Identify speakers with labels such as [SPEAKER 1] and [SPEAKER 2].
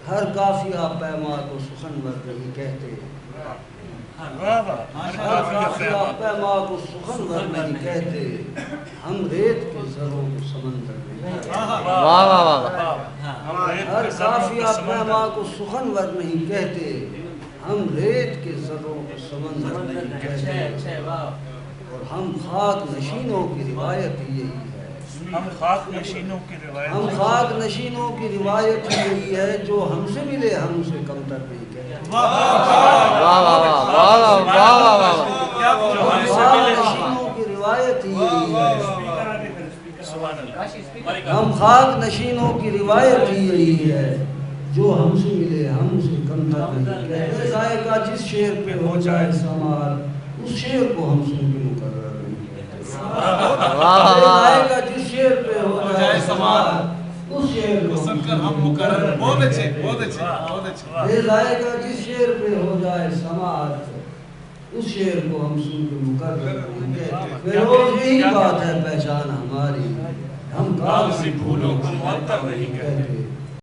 [SPEAKER 1] ہر قافیہ پیما کو سخنور نہیں کہتے، ہر قافیہ پیما کو سخنور نہیں کہتے، ہم ریت کے زروں کو سمندر نہیں کہتے۔ ہر قافیہ پیما کو سخنور نہیں کہتے، ہم ریت کے زروں کو سمندر نہیں کہتے، اور ہم خاک نشینوں کی روایت یہی ہے،
[SPEAKER 2] ہم خاک نشینوں کی روایت،
[SPEAKER 1] ہم خاک نشینوں کی روایت یہی ہے، جو ہم سے ملے ہم اسے کمتر نہیں کہتے۔ خاک نشینوں کی روایت یہی ہے، ہم خاک نشینوں کی روایت یہی ہے، جو ہم سے ملے ہم اسے کمتر نہیں کہتے۔ ذائقہ جس شعر پہ ہو جائے سمار، اس شعر کو ہم سن کے مقرر نہیں کہتے۔ ذائقہ جس شعر پہ ہو جائے سمار، اس شعر کو سن کر ہم مقرر
[SPEAKER 3] بہت اچھے بہت اچھے بہت اچھے۔
[SPEAKER 1] ذائقہ جس شعر پہ ہو جائے سمار، اس شعر کو ہم سن کے مقرر نہیں کہتے۔ فیروز یہی بات ہے پہچان ہماری، ہم کاغذی پھولوں کو معطر نہیں کہتے۔